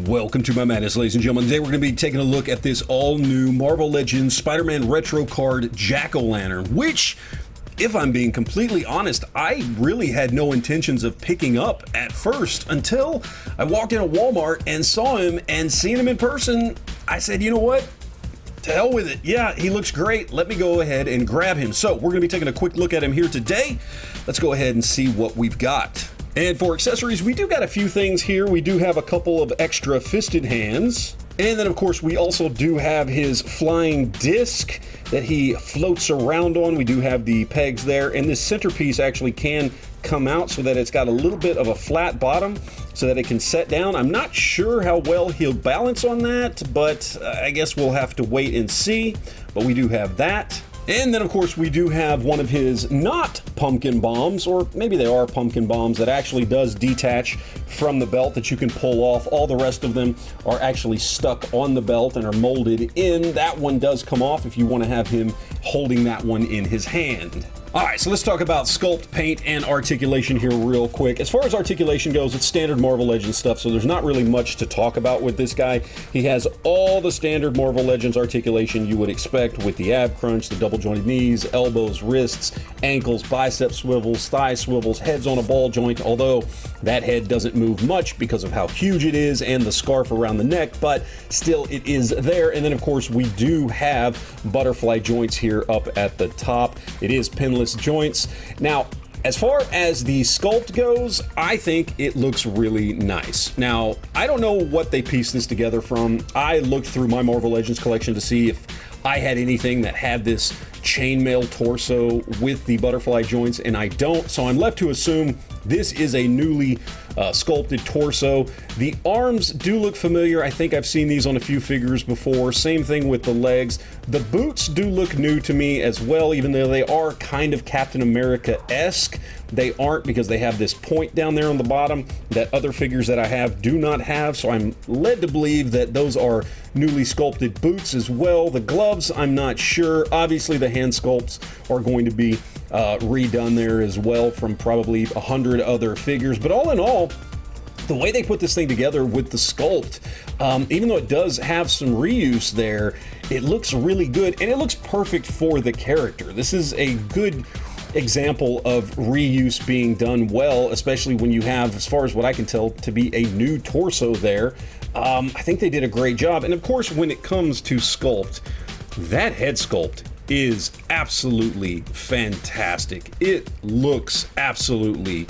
Welcome to my madness, ladies and gentlemen. Today we're going to be taking a look at this all-new Marvel Legends Spider-Man retro card Jack-O-Lantern, which, if I'm being completely honest, I really had no intentions of picking up at first until I walked into Walmart and saw him, and seeing him in person, I said, you know what? To hell with it. Yeah, he looks great. Let me go ahead and grab him. So we're going to be taking a quick look at him here today. Let's go ahead and see what we've got. And for accessories, we do got a few things here. We do have a couple of extra fisted hands. And then, of course, we also do have his flying disc that he floats around on. We do have the pegs there. And this centerpiece actually can come out so that it's got a little bit of a flat bottom so that it can set down. I'm not sure how well he'll balance on that, but I guess we'll have to wait and see. But we do have that. And then, of course, we do have one of his not pumpkin bombs, or maybe they are pumpkin bombs, that actually does detach from the belt that you can pull off. All the rest of them are actually stuck on the belt and are molded in. That one does come off if you want to have him holding that one in his hand. All right, so let's talk about sculpt, paint, and articulation here real quick. As far as articulation goes, it's standard Marvel Legends stuff, so there's not really much to talk about with this guy. He has all the standard Marvel Legends articulation you would expect with the ab crunch, the double jointed knees, elbows, wrists, ankles, bicep swivels, thigh swivels, heads on a ball joint, although that head doesn't move much because of how huge it is and the scarf around the neck, but still it is there. And then, of course, we do have butterfly joints here up at the top. It is pinless joints. Now, as far as the sculpt goes, I think it looks really nice. Now, I don't know what they pieced this together from. I looked through my Marvel Legends collection to see if I had anything that had this chainmail torso with the butterfly joints, and I don't, so I'm left to assume this is a newly sculpted torso. The arms do look familiar. I think I've seen these on a few figures before. Same thing with the legs. The boots do look new to me as well, even though they are kind of Captain America-esque. They aren't, because they have this point down there on the bottom that other figures that I have do not have, so I'm led to believe that those are newly sculpted boots as well. The gloves, I'm not sure. Obviously, the hand sculpts are going to be redone there as well from probably 100 other figures, but all in all, the way they put this thing together with the sculpt, even though it does have some reuse there, it looks really good, and it looks perfect for the character. This is a good example of reuse being done well, especially when you have, as far as what I can tell, to be a new torso there. I think they did a great job. And of course, when it comes to sculpt, that head sculpt is absolutely fantastic. It looks absolutely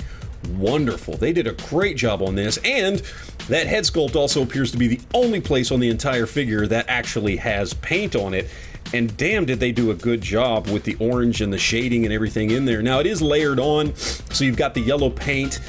wonderful. They did a great job on this, and that head sculpt also appears to be the only place on the entire figure that actually has paint on it. And damn, did they do a good job with the orange and the shading and everything in there. Now, it is layered on, so you've got the yellow paint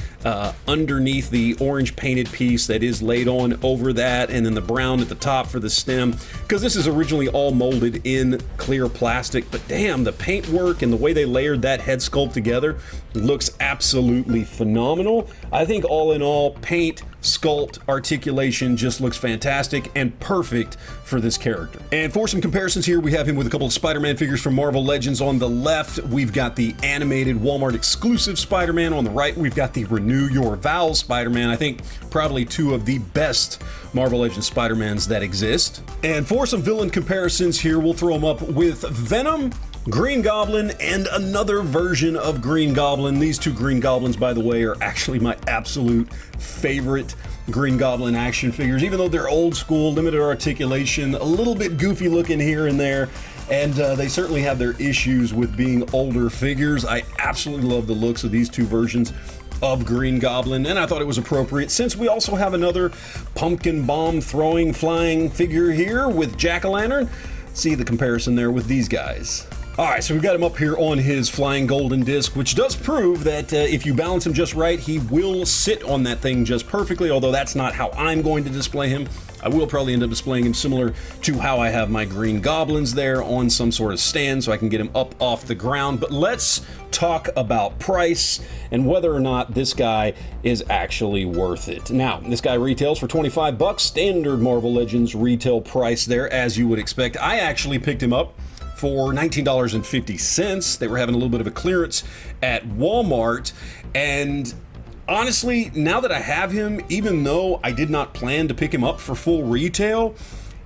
underneath the orange painted piece that is laid on over that, and then the brown at the top for the stem, because this is originally all molded in clear plastic. But damn, the paint work and the way they layered that head sculpt together looks absolutely phenomenal. I think all in all, paint, sculpt, articulation just looks fantastic and perfect for this character. And for some comparisons here, we have him with a couple of Spider-Man figures from Marvel Legends. On the left, we've got the animated Walmart exclusive Spider-Man. On the right, we've got the Renew Your Vows Spider-Man. I think probably two of the best Marvel Legends Spider-Mans that exist. And for some villain comparisons here, we'll throw them up with Venom, Green Goblin, and another version of Green Goblin. These two Green Goblins, by the way, are actually my absolute favorite Green Goblin action figures, even though they're old school, limited articulation, a little bit goofy looking here and there, and they certainly have their issues with being older figures. I absolutely love the looks of these two versions of Green Goblin, and I thought it was appropriate since we also have another pumpkin bomb throwing flying figure here with Jack-O-Lantern. See the comparison there with these guys. All right, so we've got him up here on his flying golden disc, which does prove that if you balance him just right, he will sit on that thing just perfectly, although that's not how I'm going to display him. I will probably end up displaying him similar to how I have my Green Goblins there, on some sort of stand so I can get him up off the ground. But let's talk about price and whether or not this guy is actually worth it. Now, this guy retails for 25 bucks, standard Marvel Legends retail price there, as you would expect. I actually picked him up for $19.50. They were having a little bit of a clearance at Walmart, and Honestly, now that I have him, even though I did not plan to pick him up for full retail,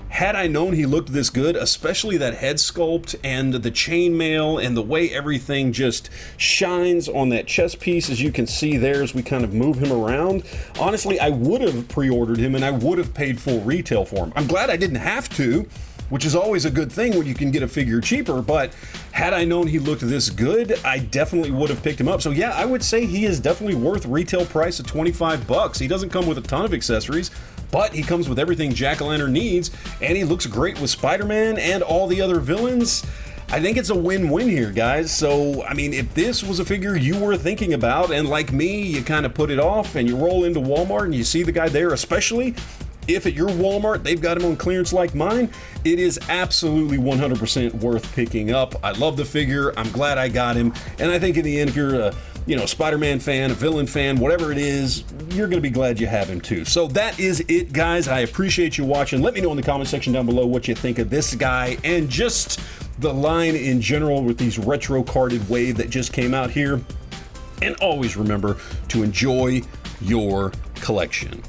had I known he looked this good, especially that head sculpt and the chainmail and the way everything just shines on that chest piece, as you can see there as we kind of move him around, honestly, I would have pre-ordered him and I would have paid full retail for him. I'm glad I didn't have to, which is always a good thing when you can get a figure cheaper, but had I known he looked this good, I definitely would have picked him up. So yeah, I would say he is definitely worth retail price of 25 bucks. He doesn't come with a ton of accessories, but he comes with everything Jack-O-Lantern needs, and he looks great with Spider-Man and all the other villains. I think it's a win-win here, guys. So, I mean, if this was a figure you were thinking about, and like me, you kind of put it off, and you roll into Walmart and you see the guy there, especially if at your Walmart they've got him on clearance like mine, it is absolutely 100% worth picking up. I love the figure. I'm glad I got him. And I think in the end, if you're a Spider-Man fan, a villain fan, whatever it is, you're going to be glad you have him too. So that is it, guys. I appreciate you watching. Let me know in the comment section down below what you think of this guy and just the line in general with these retro carded wave that just came out here. And always remember to enjoy your collection.